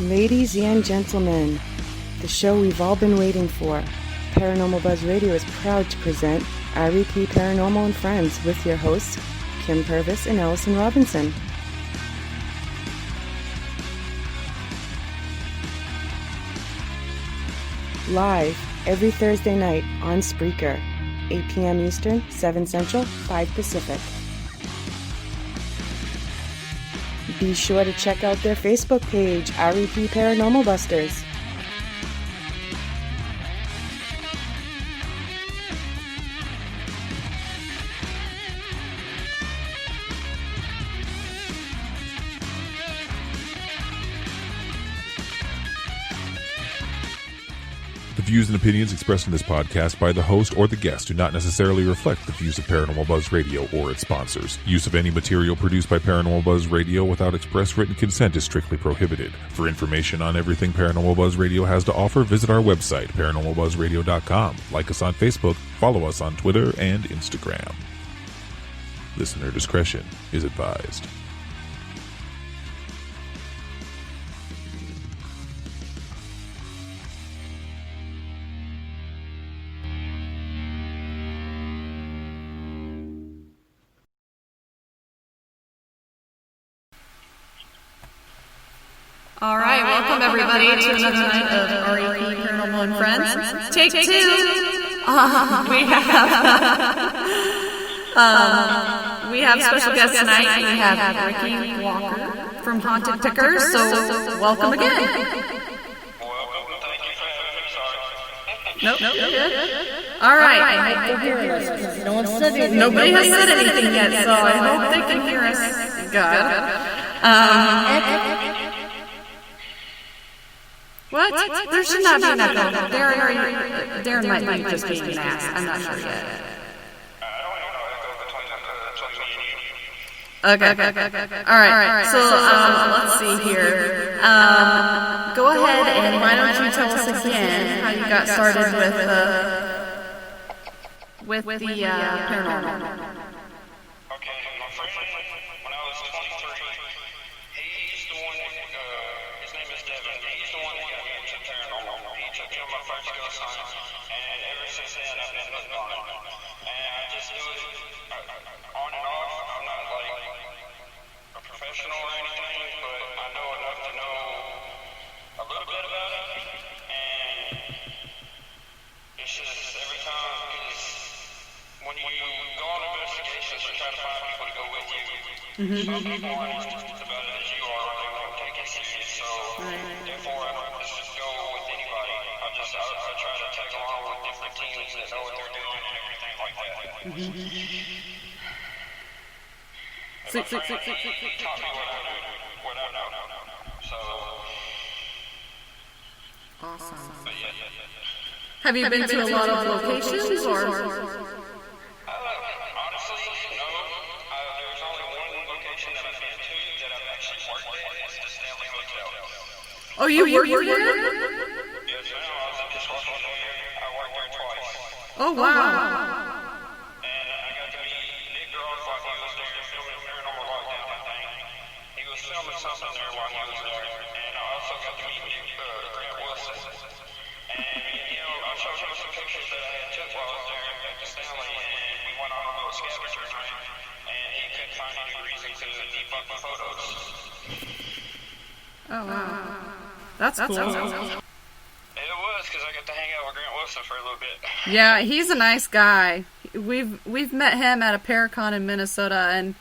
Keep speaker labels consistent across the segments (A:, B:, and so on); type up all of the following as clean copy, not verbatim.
A: Ladies and gentlemen, the show we've all been waiting for. Paranormal Buzz Radio is proud to present REP Paranormal and Friends with your hosts, Kim Purvis and Allison Robinson. Live every Thursday night on Spreaker, 8 p.m. Eastern, 7 Central, 5 Pacific. Be sure to check out their Facebook page, REP Paranormal Busters.
B: The views and opinions expressed in this podcast by the host or the guest do not necessarily reflect the views of Paranormal Buzz Radio or its sponsors. Use of any material produced by Paranormal Buzz Radio without express written consent is strictly prohibited. For information on everything Paranormal Buzz Radio has to offer, visit our website, paranormalbuzzradio.com. Like us on Facebook, follow us on Twitter and Instagram. Listener discretion is advised.
C: All right, welcome everybody to another night of REP Paranormal and Friends. Take two. We have special guests tonight. We have Ricky Walker from Haunted Pickers. So welcome again.
D: Welcome. Thank you for having me. Sorry.
C: Nope, you're good. All right. I hope they're hearing us. No one said anything. Nobody has said anything yet, so I hope they can hear us. Good. What? There should not be an echo. Darren might be just being an ass. I'm not sure yet. Okay. All right. So let's see here. Go ahead and why don't you tell us again how you got started with the paranormal?
D: Okay, my friend, when I was 23, he's the one that, his name is Devin, he's the one that got me into paranormal. He took me on my first ghost hunt, and ever since then I've been hooked on it. And I just do it on and off. I'm not like a professional or anything, but I know enough to know a little bit about it. And it's just every time, because when you go on investigations, you try to find people to go with you. Some people aren't as just about it as you are, they won't take it serious. So therefore, I don't just go with anybody. I try to tag along with different teams that know what they're doing and everything like that. My friend taught me what I know. So
C: Awesome.
D: but yeah.
C: Have you been to a lot of locations or?
D: Honestly, no. There's only one location that I've been to that I've actually worked at. It's the Stanley Hotel.
C: Oh, you worked there?
D: Yes, ma'am. I was a dishwasher there. I worked there twice.
C: Oh, wow.
D: And I got to meet Nick Groff while he was there filming Paranormal Lockdown, I think. He was filming something there while he was there. And I also got to meet Grant Wilson. And I showed him some pictures that I had took while I was there at the Stanley, and we went on a little scavenger hunt, and he couldn't find any reason to debunk the photos.
C: Oh, wow. That's cool.
D: It was, because I got to hang out with Grant Wilson for a little bit.
C: Yeah, he's a nice guy. We've met him at a Paracon in Minnesota, and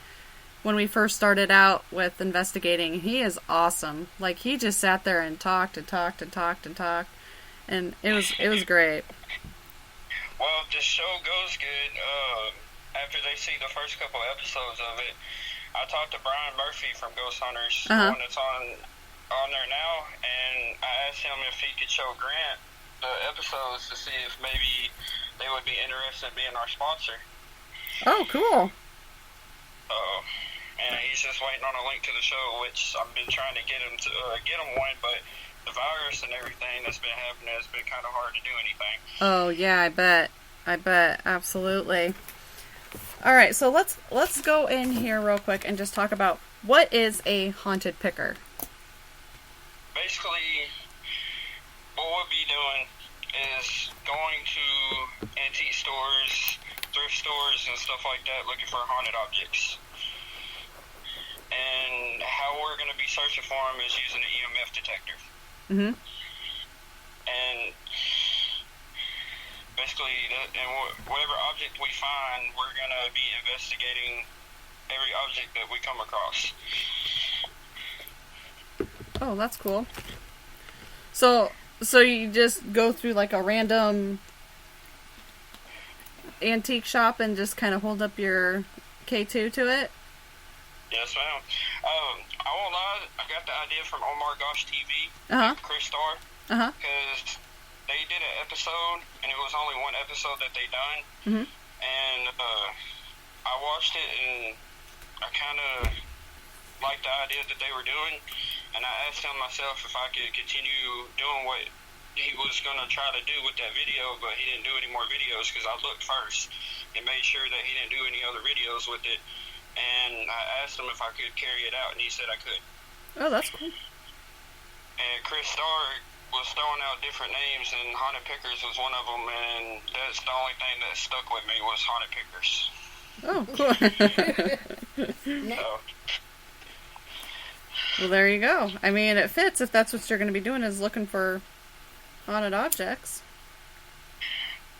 C: when we first started out with investigating, he is awesome. Like, he just sat there and talked, and it was great.
D: Well, the show goes good. After they see the first couple episodes of it, I talked to Brian Murphy from Ghost Hunters, the one that's on there now, and I asked him if he could show Grant the episodes to see if maybe they would be interested in being our sponsor.
C: Oh, cool.
D: And he's just waiting on a link to the show, which I've been trying to get him one, but the virus and everything that's been happening, it's been kind of hard to do anything.
C: Oh, yeah, I bet. Absolutely. All right, so let's go in here real quick and just talk about what is a haunted picker.
D: basically, what we'll be doing is going to antique stores, thrift stores, and stuff like that, looking for haunted objects. And how we're going to be searching for them is using an EMF detector.
C: Mm-hmm.
D: And basically, whatever object we find, we're going to be investigating every object that we come across.
C: Oh, that's cool. So you just go through like a random antique shop and just kind of hold up your K2 to it?
D: Yes, ma'am. I won't lie, I got the idea from Omar Gosh TV,
C: Uh-huh.
D: Chris Starr,
C: Uh-huh.
D: because they did an episode, and it was only one episode that they done,
C: Mm-hmm.
D: and I watched it, and I kind of liked the idea that they were doing, and I asked him myself if I could continue doing what he was going to try to do with that video, but he didn't do any more videos because I looked first and made sure that he didn't do any other videos with it, and I asked him if I could carry it out, and he said I could.
C: Oh, that's cool.
D: And Chris Starr was throwing out different names, and Haunted Pickers was one of them, and that's the only thing that stuck with me was Haunted Pickers.
C: Oh, cool.
D: So,
C: Well, there you go. I mean, it fits if that's what you're going to be doing, is looking for haunted objects.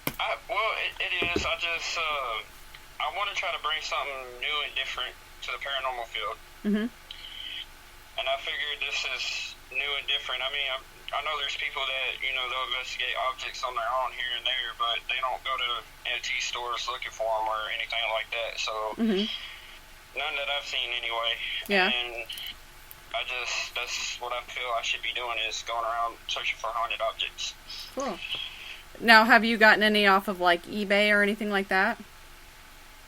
D: it is. I want to try to bring something new and different to the paranormal field.
C: Mm-hmm.
D: And I figured this is new and different. I mean, I know there's people that, they'll investigate objects on their own here and there, but they don't go to antique stores looking for them or anything like that. So,
C: Mm-hmm.
D: none that I've seen anyway.
C: Yeah.
D: And that's what I feel I should be doing, is going around searching for haunted objects.
C: Cool. Now, have you gotten any off of, like, eBay or anything like that?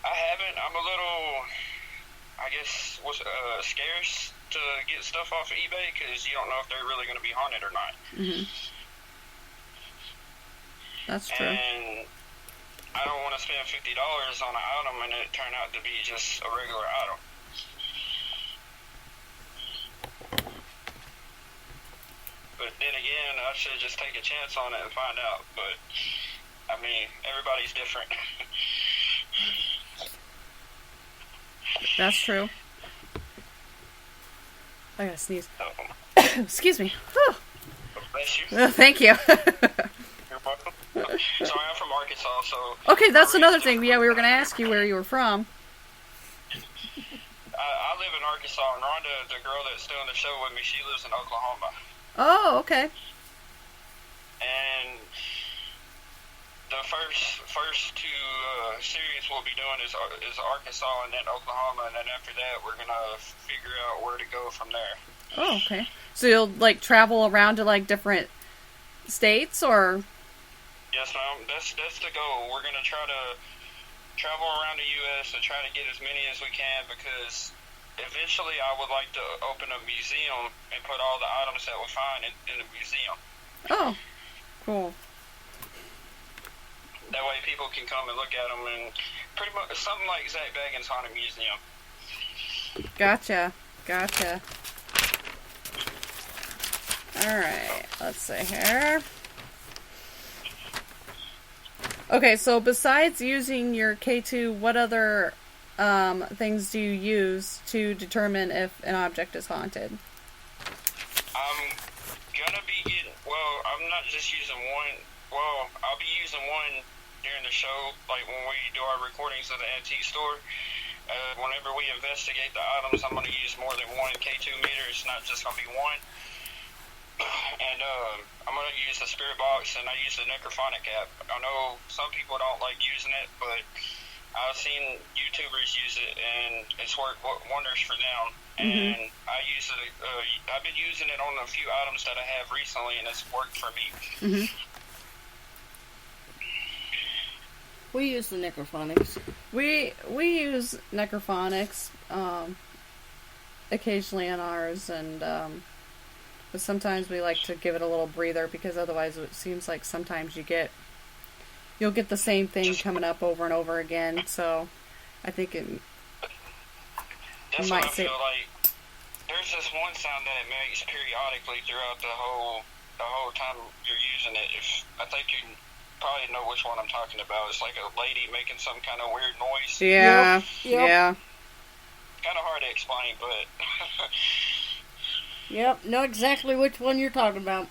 D: I haven't. I'm a little, I guess, scarce to get stuff off of eBay because you don't know if they're really going to be haunted or not.
C: Mm-hmm. That's true.
D: And I don't want to spend $50 on an item and it turn out to be just a regular item. But then again, I should just take a chance on it and find out. But, I mean, everybody's different.
C: That's true. I gotta sneeze.
D: So,
C: Excuse me. Whew.
D: bless you.
C: Thank you.
D: You're welcome. So I'm from Arkansas, so...
C: Okay, that's another thing. Yeah, we were gonna ask you where you were from.
D: I live in Arkansas, and Rhonda, the girl that's doing the show with me, she lives in Oklahoma.
C: Oh, okay.
D: And the first two series we'll be doing is Arkansas and then Oklahoma, and then after that we're gonna figure out where to go from there.
C: Oh, okay. So you'll, like, travel around to, like, different states, or?
D: Yes, ma'am. That's the goal. We're gonna try to travel around the U.S. and try to get as many as we can, because eventually I would like to open a museum and put all the items that we find in the museum.
C: Oh, cool.
D: That way people can come and look at them, and pretty much something like Zach Bagans' Haunted Museum.
C: Gotcha. Alright, let's see here. Okay, so besides using your K2, what other things do you use to determine if an object is haunted?
D: I'm gonna be I'm not just using one. Well, I'll be using one during the show, like when we do our recordings of the antique store. Whenever we investigate the items, I'm gonna use more than one K2 meter. It's not just gonna be one. And I'm going to use the spirit box, and I use the necrophonic app. I know some people don't like using it, but I've seen YouTubers use it, and it's worked wonders for them.
C: Mm-hmm.
D: And I use it. I've been using it on a few items that I have recently, and it's worked for me.
C: Mm-hmm.
E: We use the necrophonics.
C: We use necrophonics occasionally on ours, and but sometimes we like to give it a little breather, because otherwise it seems like sometimes you'll get the same thing coming up over and over again. So I think it
D: That's
C: might
D: what I feel like. there's this one sound that it makes periodically throughout the whole time you're using it. I think you probably know which one I'm talking about. It's like a lady making some kind of weird noise.
C: Yeah.
E: Yep.
C: Yeah.
D: Kind of hard to explain, but
E: Yep, know exactly which one you're talking about.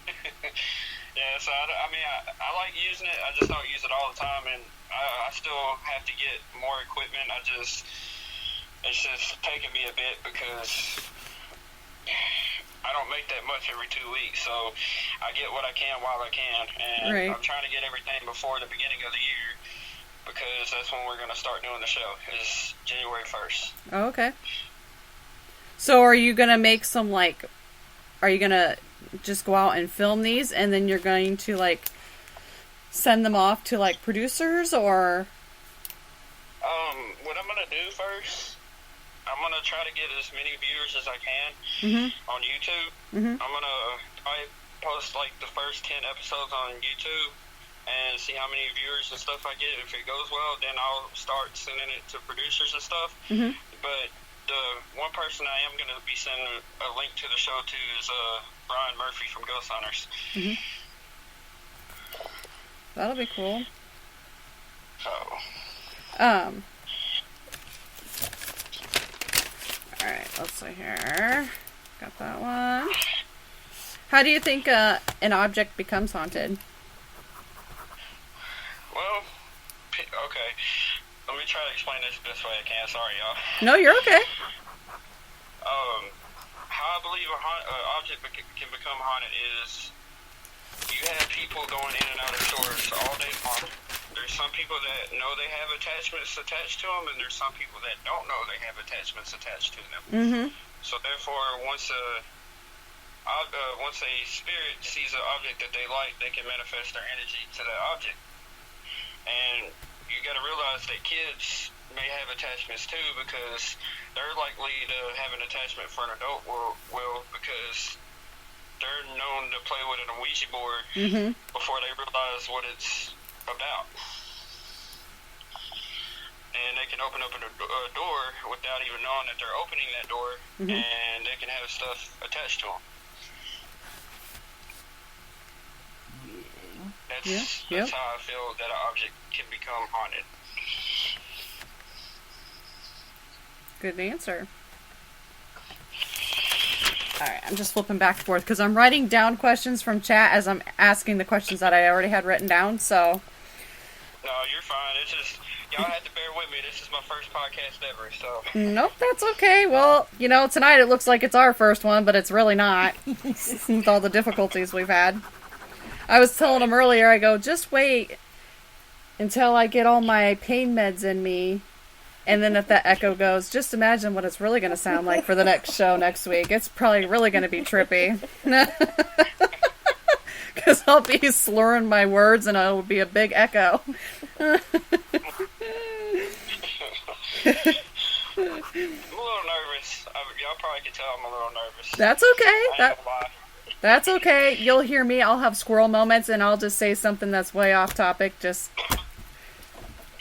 D: yeah. So I mean, I like using it. I just don't use it all the time, and I still have to get more equipment. It's just taking me a bit because I don't make that much every 2 weeks, so I get what I can while I can, and
C: Right.
D: I'm trying to get everything before the beginning of the year because that's when we're going to start doing the show, is January 1st.
C: Oh, okay. So are you going to make some, like, are you going to just go out and film these and then you're going to, like, send them off to, like, producers or?
D: What I'm going to do first, I'm going to try to get as many viewers as I can on YouTube. I'm going to probably post, like, the first 10 episodes on YouTube and see how many viewers and stuff I get. If it goes well, then I'll start sending it to producers and stuff. But the one person I am going to be sending a link to the show to is Brian Murphy from Ghost Hunters.
C: That'll be cool.
D: So,
C: Alright, let's see here. Got that one. How do you think an object becomes haunted?
D: well, okay. Let me try to explain this the best way I can. Sorry, y'all.
C: No, you're okay.
D: How I believe an object can become haunted is you have people going in and out of stores all day long. There's some people that know they have attachments attached to them, and there's some people that don't know they have attachments attached to them. So therefore, once a spirit sees an object that they like, they can manifest their energy to that object. And you got to realize that kids may have attachments too, because they're likely to have an attachment for an adult will because they're known to play with an Ouija board before they realize what it's about. And they can open up a door without even knowing that they're opening that door, and they can have stuff attached to them. That's how I feel that an object can become haunted.
C: Good answer. Alright, I'm just flipping back and forth because I'm writing down questions from chat as I'm asking the questions that I already had written down, so.
D: No, you're fine. It's just, y'all have to bear with me. This is my first podcast ever, so.
C: Nope, that's okay. Well, tonight it looks like it's our first one, but it's really not. With all the difficulties we've had. I was telling him earlier, I go, just wait until I get all my pain meds in me. And then if that echo goes, just imagine what it's really going to sound like for the next show next week. It's probably really going to be trippy. Because I'll be slurring my words and it'll be a big echo.
D: I'm a little nervous. Y'all probably can tell I'm a little nervous.
C: That's okay.
D: I ain't gonna lie.
C: That's okay. You'll hear me. I'll have squirrel moments and I'll just say something that's way off topic. Just,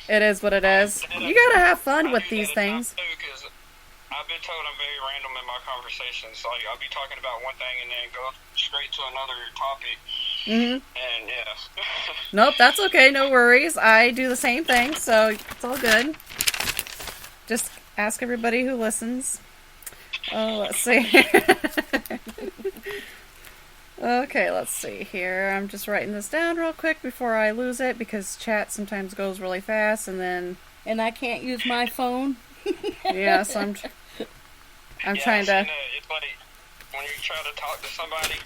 C: it is what it is. You gotta have fun with these things.
D: Because I've been told I'm very random in my conversations. Like, I'll be talking about one thing and then go straight to another topic. And yeah.
C: Nope, that's okay. No worries. I do the same thing, so it's all good. Just ask everybody who listens. Oh, let's see. Okay, let's see here. I'm just writing this down real quick before I lose it because chat sometimes goes really fast and then...
E: And I can't use my phone.
C: Yeah, so I'm trying to...
D: It's like when you try to talk to somebody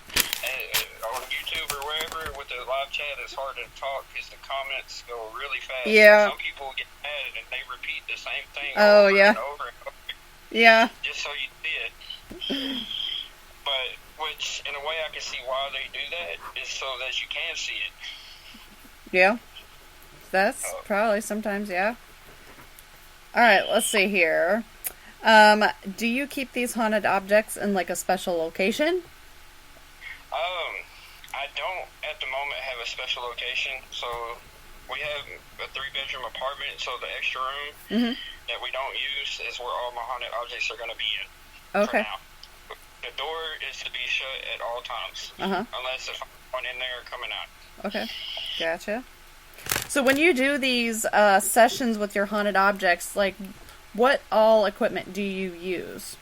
D: on YouTube or wherever with the live chat, it's hard to talk because the comments go really fast.
C: Yeah.
D: Some people get mad and they repeat the same thing
C: over
D: and over and over.
C: Yeah.
D: Just so you see it. But, which, in a way, I can see why they do that, is so that you can see it.
C: Yeah. That's probably sometimes, yeah. Alright, let's see here. Do you keep these haunted objects in, like, a special location?
D: I don't, at the moment, have a special location, so we have a 3-bedroom apartment, so the extra room that we don't use is where all my haunted objects are going to be in.
C: Okay.
D: For now. The door is to be shut at all times,
C: Uh-huh.
D: unless if someone in there coming out.
C: Okay. Gotcha. So when you do these sessions with your haunted objects, like, what all equipment do you use?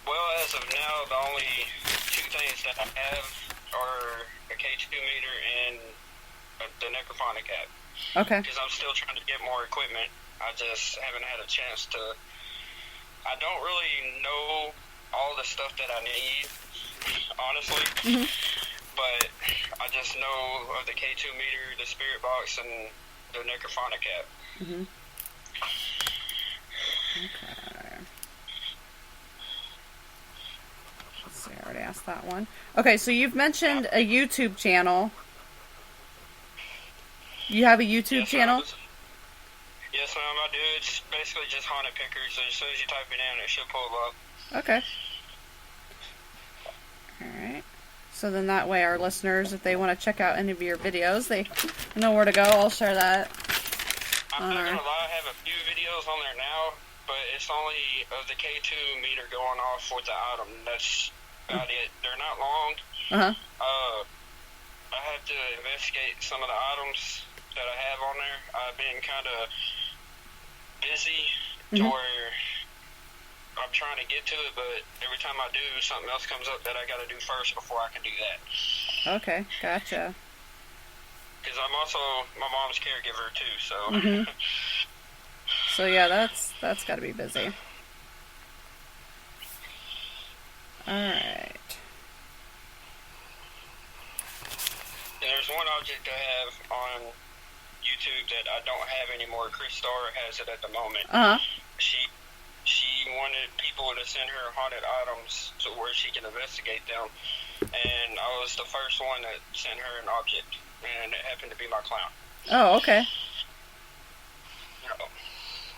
D: Well, as of now, the only two things that I have are a K2 meter and the necrophonic app.
C: Okay.
D: Because I'm still trying to get more equipment. I just haven't had a chance to. I don't really know all the stuff that I need, honestly.
C: Mm-hmm.
D: But I just know of the K2 meter, the spirit box, and the necrophonic app.
C: Mm-hmm. Okay. Let's see, I already asked that one. Okay, so you've mentioned a YouTube channel. You have a YouTube
D: Yes,
C: channel?
D: Yes, ma'am, I do. It's basically just haunted pickers. As soon as you type it in, it should pull up.
C: Okay. Alright. So then that way our listeners, if they want to check out any of your videos, they know where to go. I'll share that.
D: I'm not gonna lie, I have a few videos on there now, but it's only of the K2 meter going off with the item. That's about it. They're not long.
C: Uh-huh.
D: I have to investigate some of the items that I have on there. I've been kind of busy to where I'm trying to get to it, but every time I do, something else comes up that I got to do first before I can do that.
C: Okay, gotcha.
D: Because I'm also my mom's caregiver too, so.
C: So yeah, that's got to be busy. Alright.
D: And there's one object I have on YouTube that I don't have anymore. Chris Starr has it at the moment.
C: Uh-huh.
D: She wanted people to send her haunted items to where she can investigate them, and I was the first one that sent her an object, and it happened to be my clown.
C: Oh, okay.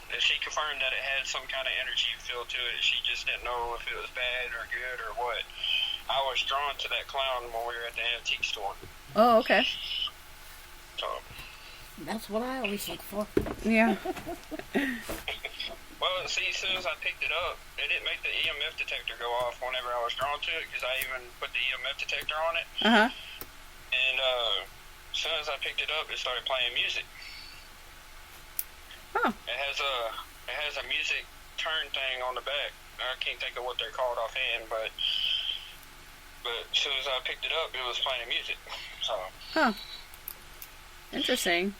D: And she confirmed that it had some kind of energy feel to it. She just didn't know if it was bad or good or what. I was drawn to that clown when we were at the antique store.
C: Oh, okay.
D: So,
E: That's what I always look for.
C: Yeah.
D: well, see, as soon as I picked it up, it didn't make the EMF detector go off whenever I was drawn to it, because I even put the EMF detector on it.
C: Uh-huh.
D: And as soon as I picked it up, it started playing music.
C: Oh.
D: It has a music turn thing on the back. I can't think of what they're called offhand, but as soon as I picked it up, it was playing music. So.
C: Huh. Interesting.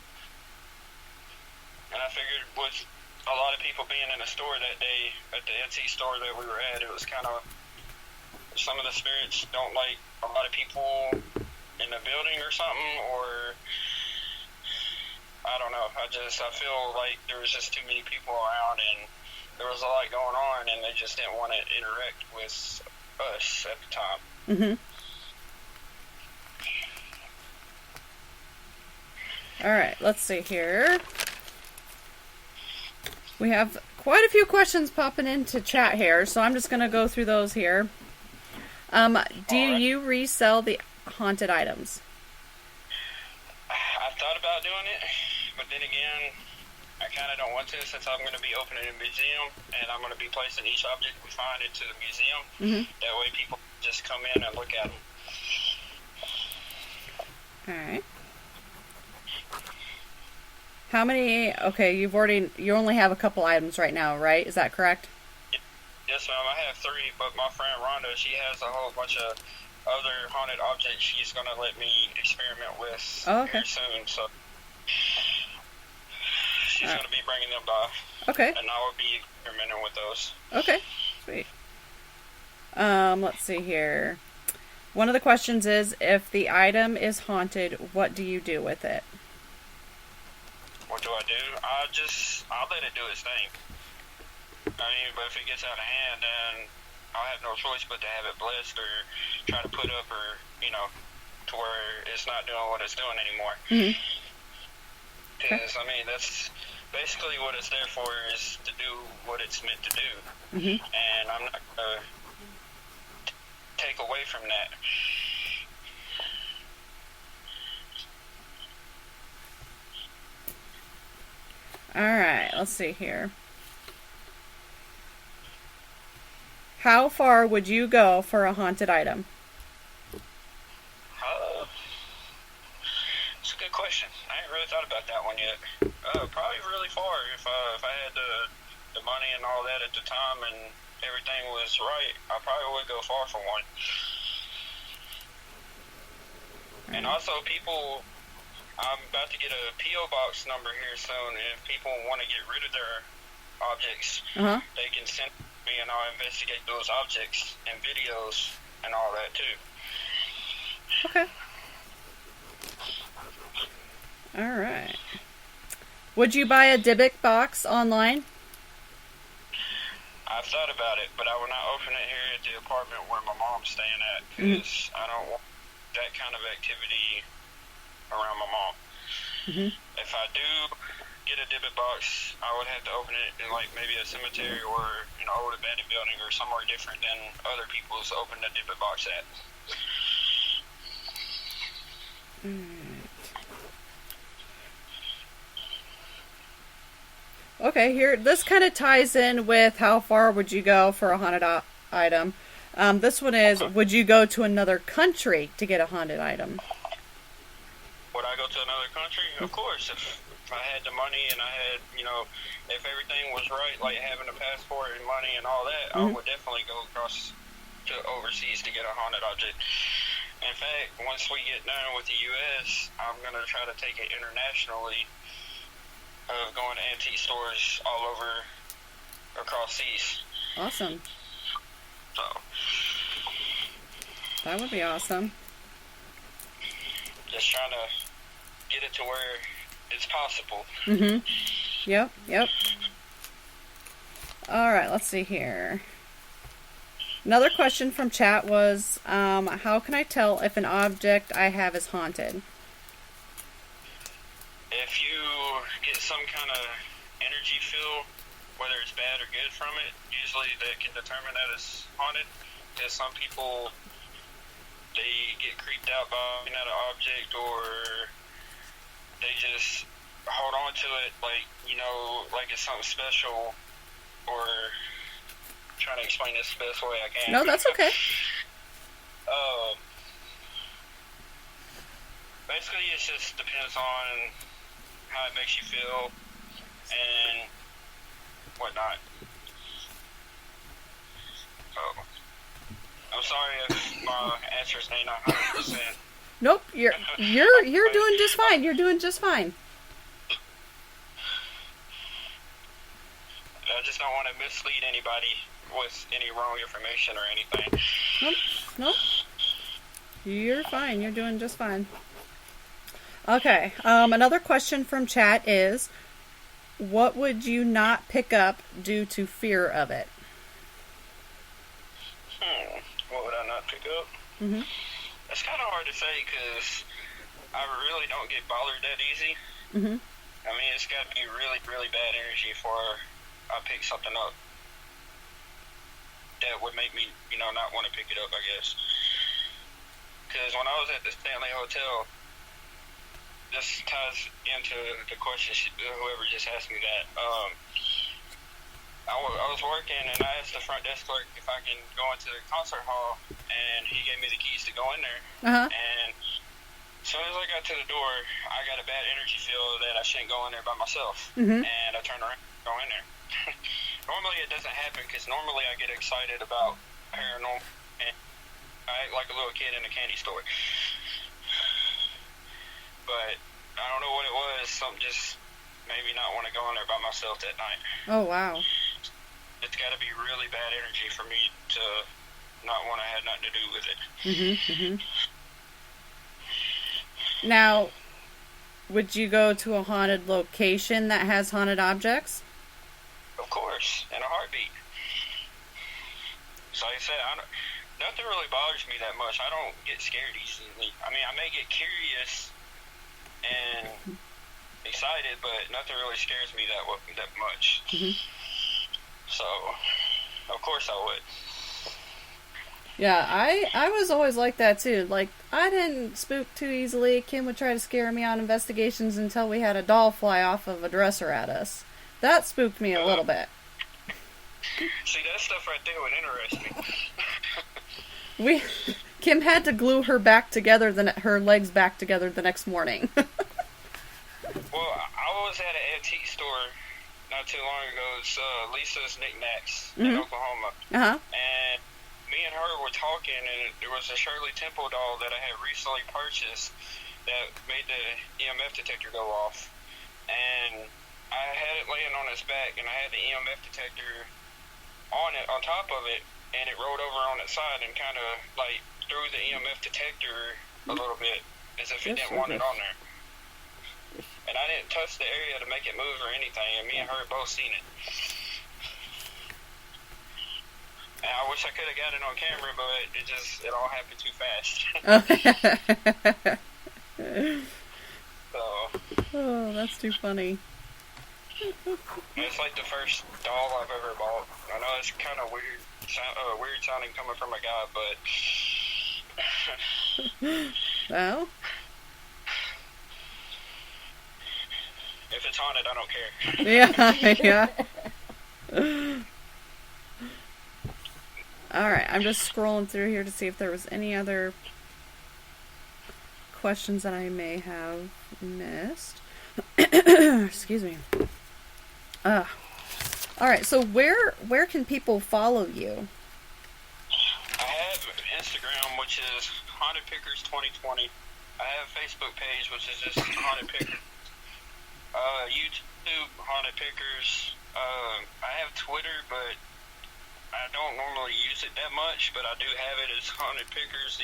D: And I figured with a lot of people being in the store that day, at the Etsy store that we were at, it was kind of, some of the spirits don't like a lot of people in the building or something, or I don't know. I feel like there was just too many people around, and there was a lot going on, and they just didn't want to interact with us at the time.
C: Mm-hmm. Alright, let's see here. We have quite a few questions popping into chat here, so I'm just going to go through those here. Do you resell the haunted items?
D: I've thought about doing it, but then again, I kind of don't want to, since I'm going to be opening a museum, and I'm going to be placing each object we find into the museum. That way people just come in and look at them.
C: Alright. How many, okay, you only have a couple items right now, right? Is that correct?
D: Yes, ma'am, I have 3, but my friend Rhonda, she has a whole bunch of other haunted objects she's going to let me experiment with here soon, so she's going to be bringing them by.
C: Okay.
D: And I will be experimenting with those.
C: Okay, sweet. Let's see here. One of the questions is, if the item is haunted, what do you do with it?
D: What do I do? I'll let it do its thing. I mean, but if it gets out of hand, then I'll have no choice but to have it blessed or try to put up, or, to where it's not doing what it's doing anymore. Because, I mean, that's basically what it's there for, is to do what it's meant to do. And I'm not going to take away from that.
C: Alright, let's see here. How far would you go for a haunted item?
D: It's a good question. I ain't really thought about that one yet. Probably really far. If I had the money and all that at the time and everything was right, I probably would go far for one. And also, I'm about to get a P.O. box number here soon, and if people want to get rid of their objects, they can send me and I'll investigate those objects and videos and all that too.
C: Okay. Alright. Would you buy a Dybbuk box online?
D: I've thought about it, but I will not open it here at the apartment where my mom's staying at, because I don't want that kind of activity around my mom. If I do get a Dybbuk box, I would have to open it in like maybe a cemetery or an old abandoned building or somewhere different than other people's open the Dybbuk box at.
C: Okay, here, this kind of ties in with how far would you go for a haunted item. This one is, would you go to another country to get a haunted item?
D: Would I go to another country? Of course. If I had the money and I had, if everything was right, like having a passport and money and all that, I would definitely go across to overseas to get a haunted object. In fact, once we get done with the U.S., I'm going to try to take it internationally, of going to antique stores all over across seas.
C: Awesome.
D: So
C: that would be awesome.
D: Just trying to get it to where it's possible.
C: Yep. Alright, let's see here. Another question from chat was, how can I tell if an object I have is haunted?
D: If you get some kind of energy feel, whether it's bad or good from it, usually that can determine that it's haunted. Because some people, they get creeped out by looking at an object, or they just hold on to it like it's something special, or I'm trying to explain this the best way I can.
C: No, that's okay.
D: Basically, it just depends on how it makes you feel and whatnot. So, I'm sorry if my answers ain't 100%.
C: Nope, you're doing just fine. You're doing just fine.
D: I just don't want to mislead anybody with any wrong information or anything.
C: Nope. You're fine. You're doing just fine. Okay, another question from chat is, what would you not pick up due to fear of it?
D: What would I not pick up? It's kind of hard to say, because I really don't get bothered that easy. I mean, it's got to be really, really bad energy before I pick something up that would make me, not want to pick it up, I guess. Because when I was at the Stanley Hotel, this ties into the question whoever just asked me that. I was working, and I asked the front desk clerk if I can go into the concert hall, and he gave me the keys to go in there. And as soon as I got to the door, I got a bad energy feel that I shouldn't go in there by myself. And I turned around and go in there. Normally it doesn't happen, because normally I get excited about paranormal, and I act like a little kid in a candy store. But I don't know what it was. Something just made me not want to go in there by myself that night.
C: Oh, wow.
D: It's got to be really bad energy for me to not want to have nothing to do with it.
C: Now, would you go to a haunted location that has haunted objects?
D: Of course, in a heartbeat. So like I said, nothing really bothers me that much. I don't get scared easily. I mean, I may get curious and excited, but nothing really scares me that much. So, of course I would.
C: Yeah, I was always like that too. Like, I didn't spook too easily. Kim would try to scare me on investigations until we had a doll fly off of a dresser at us. That spooked me a little bit.
D: See, that stuff right there would interest me.
C: Kim had to glue her her legs back together the next morning.
D: Well, I was at an antique store not too long ago. It's Lisa's Knickknacks in Oklahoma.
C: Uh-huh.
D: And me and her were talking, and there was a Shirley Temple doll that I had recently purchased that made the EMF detector go off. And I had it laying on its back, and I had the EMF detector on top of it, and it rolled over on its side and kind of like threw the EMF detector a little bit as if it didn't want it on there. And I didn't touch the area to make it move or anything, and me and her both seen it. And I wish I could have got it on camera, but it all happened too fast. So,
C: oh, that's too funny.
D: it's like the first doll I've ever bought. I know it's kind of weird sounding coming from a guy, but
C: Well,
D: if it's haunted, I don't care.
C: yeah. Alright, I'm just scrolling through here to see if there was any other questions that I may have missed. Excuse me. Alright, so where can people follow you?
D: I have Instagram, which is Haunted Pickers 2020. I have a Facebook page, which is just Haunted Pickers. YouTube, Haunted Pickers. I have Twitter, but I don't normally use it that much, but I do have it as Haunted Pickers.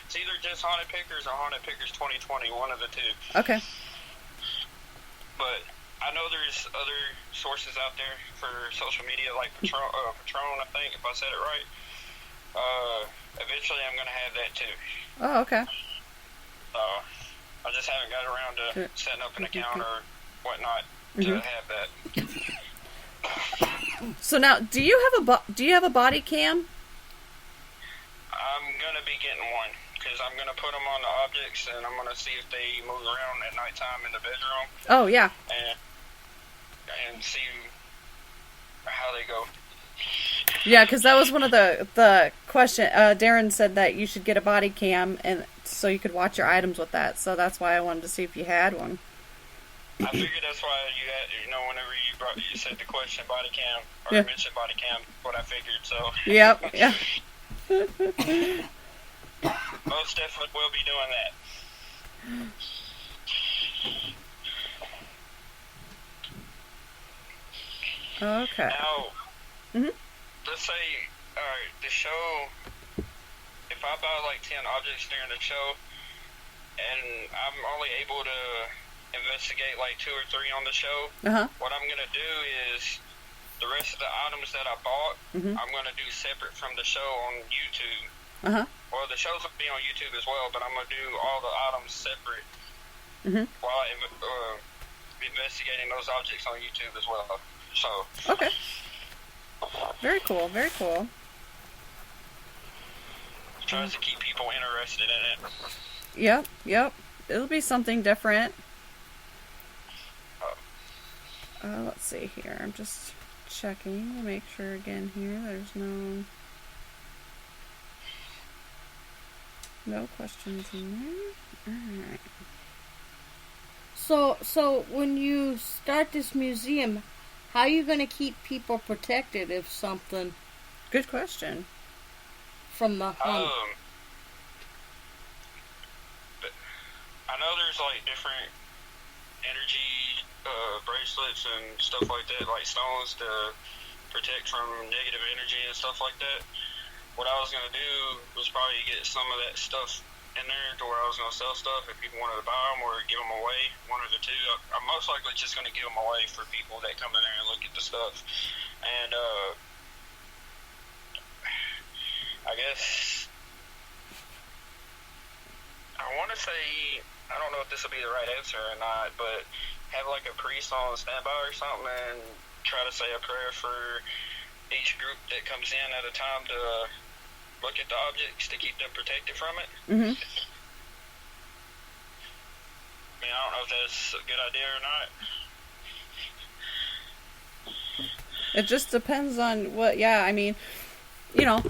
D: It's either just Haunted Pickers or Haunted Pickers 2020, one of the two.
C: Okay.
D: But I know there's other sources out there for social media, like Patron, I think, if I said it right. Eventually I'm going to have that too.
C: Oh, okay.
D: I just haven't got around to setting up an account or whatnot to have that.
C: So now, do you have a body cam?
D: I'm gonna be getting one because I'm gonna put them on the objects and I'm gonna see if they move around at nighttime in the bedroom.
C: Oh yeah.
D: And see how they go.
C: Yeah, because that was one of the question. Darren said that you should get a body cam and so you could watch your items with that. So that's why I wanted to see if you had one.
D: I figured that's why whenever you said the question body cam, or mentioned body cam, what I figured, so.
C: Yep, yeah.
D: Most definitely will be doing that.
C: Okay.
D: Now, let's say, alright, the show, if I buy like 10 objects during the show, and I'm only able to investigate like 2 or 3 on the show, what I'm going to do is the rest of the items that I bought, I'm going to do separate from the show on YouTube. Well, the shows will be on YouTube as well, but I'm going to do all the items separate while I'm investigating those objects on YouTube as well. So.
C: Okay. Very cool, very cool.
D: Tries to keep people interested in it.
C: Yep. It'll be something different. Let's see here. I'm just checking to make sure again here. There's no questions in there. Alright.
E: So when you start this museum, how are you going to keep people protected if something
C: Good question.
E: from the hunt?
D: I know there's like different energy bracelets and stuff like that, like stones to protect from negative energy and stuff like that. What I was going to do was probably get some of that stuff in there to where I was going to sell stuff if people wanted to buy them or give them away, one or the two. I'm most likely just going to give them away for people that come in there and look at the stuff. And I guess I want to say, I don't know if this will be the right answer or not, but have like a priest on standby or something and try to say a prayer for each group that comes in at a time to look at the objects to keep them protected from it. I mean, I don't know if that's a good idea or not.
C: It just depends on what, yeah, I mean, you know,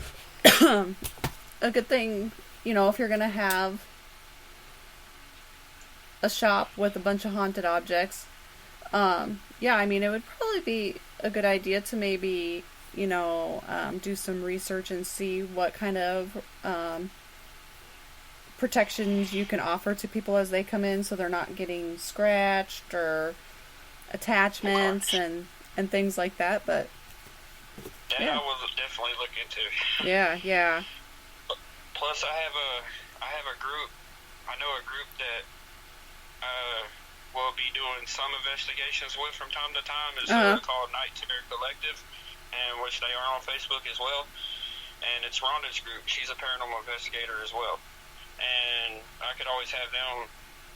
C: a good thing, you know, if you're going to have a shop with a bunch of haunted objects, yeah, I mean, it would probably be a good idea to maybe, you know, do some research and see what kind of protections you can offer to people as they come in so they're not getting scratched or attachments and things like that, but
D: that
C: yeah.
D: I will definitely look into.
C: Yeah.
D: Plus, I have a group. I know a group that will be doing some investigations with from time to time. It's called Night Terror Collective, and which they are on Facebook as well. And it's Rhonda's group. She's a paranormal investigator as well. And I could always have them,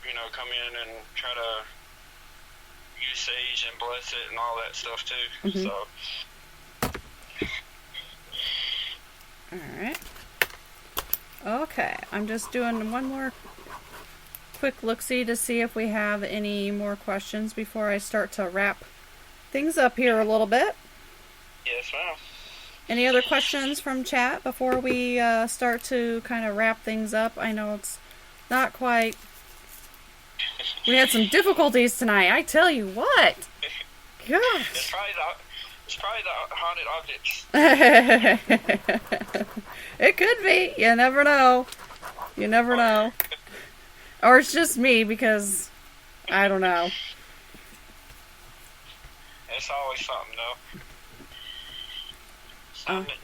D: you know, come in and try to use sage and bless it and all that stuff too.
C: Mm-hmm.
D: So.
C: Alright. Okay, I'm just doing one more quick look-see to see if we have any more questions before I start to wrap things up here a little bit.
D: Yes, ma'am.
C: Any other questions from chat before we start to kind of wrap things up? I know it's not quite... We had some difficulties tonight, I tell you what. Gosh.
D: It's probably the haunted objects.
C: It could be. You never know. You never know. Or it's just me because I don't know.
D: It's always something, though.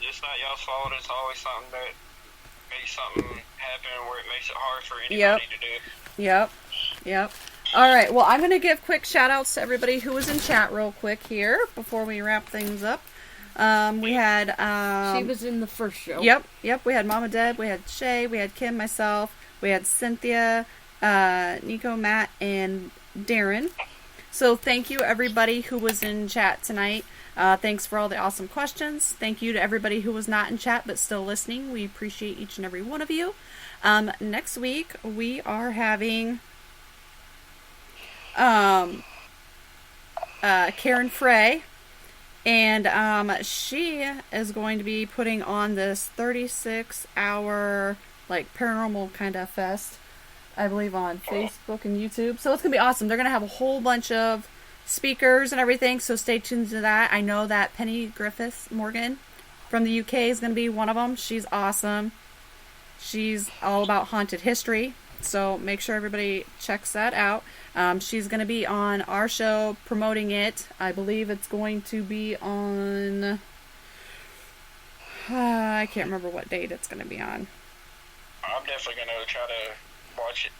D: It's not y'all's fault. It's always something that makes something happen where it makes it hard for anybody to do.
C: Yep. All right. Well, I'm going to give quick shout outs to everybody who was in chat real quick here before we wrap things up. We had...
E: she was in the first show.
C: Yep. We had Mama Deb, we had Shay, we had Kim, myself, we had Cynthia, Nico, Matt, and Darren. So thank you everybody who was in chat tonight. Thanks for all the awesome questions. Thank you to everybody who was not in chat but still listening. We appreciate each and every one of you. Next week we are having Karen Frey, and she is going to be putting on this 36-hour like paranormal kind of fest, I believe, on Facebook and YouTube. So it's gonna be awesome. They're gonna have a whole bunch of speakers and everything, so stay tuned to that. I know that Penny Griffith Morgan from the UK is going to be one of them. She's awesome. She's all about haunted history, so make sure everybody checks that out. She's going to be on our show promoting it. I believe it's going to be on... I can't remember what date it's going to be on.
D: I'm definitely going to try to watch it.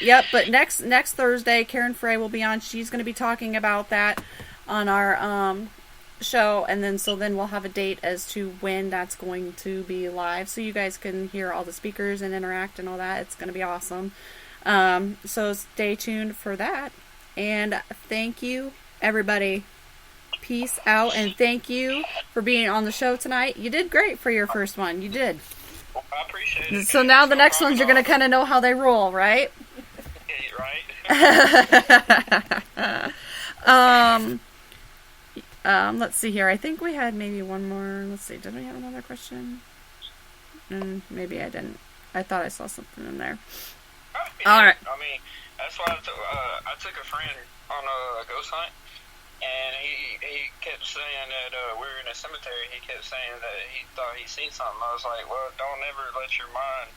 C: Yep. But next Thursday, Karen Frey will be on. She's going to be talking about that on our show, and then we'll have a date as to when that's going to be live, so you guys can hear all the speakers and interact and all that. It's going to be awesome. So stay tuned for that. And thank you, everybody. Peace out, and thank you for being on the show tonight. You did great for your first one. You did.
D: I appreciate it.
C: So now the next ones, you're going to kind of know how they roll, right?
D: Right.
C: Let's see here. I think we had maybe one more. Let's see. Did we have another question? Maybe I didn't. I thought I saw something in there.
D: Yeah,
C: all right.
D: I mean, that's why I took a friend on a ghost hunt, and he kept saying that we were in a cemetery. He kept saying that he thought he'd seen something. I was like, well, don't ever let your mind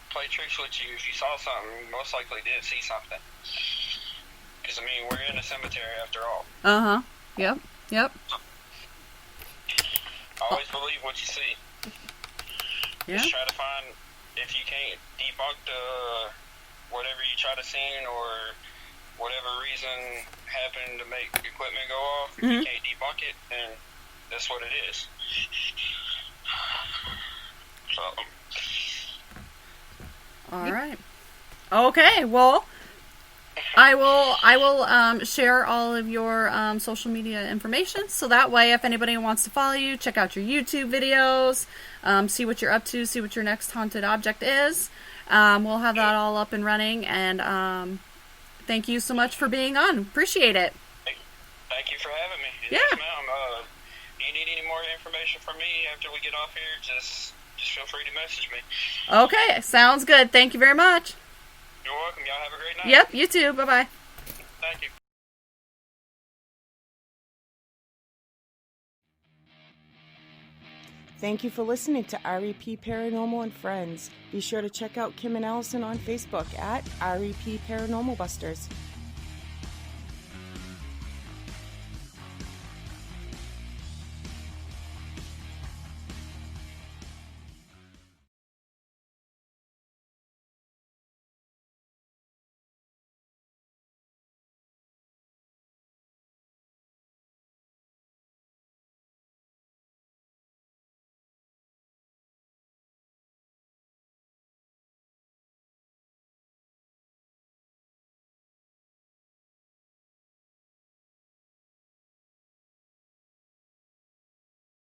D: play tricks with you. If you saw something, you most likely did see something. Because, I mean, we're in a cemetery after all.
C: Yep.
D: Always believe what you see.
C: Yeah.
D: Just try to find, if you can't debunk whatever you try to see, or whatever reason happened to make equipment go off, if you can't debunk it, then that's what it is. So.
C: All right. Okay, well, I will share all of your social media information, so that way if anybody wants to follow you, check out your YouTube videos, see what you're up to, see what your next haunted object is. We'll have that all up and running, and thank you so much for being on. Appreciate it.
D: Thank for having me.
C: Yeah.
D: Yes, ma'am. You need any more information from me after we get off here, just feel free to message me.
C: Okay, sounds good. Thank you very much.
D: You're welcome. Y'all have a great night.
C: Yep, you too. Bye-bye.
D: Thank you.
A: Thank you for listening to REP Paranormal and Friends. Be sure to check out Kim and Allison on Facebook at REP Paranormal Busters.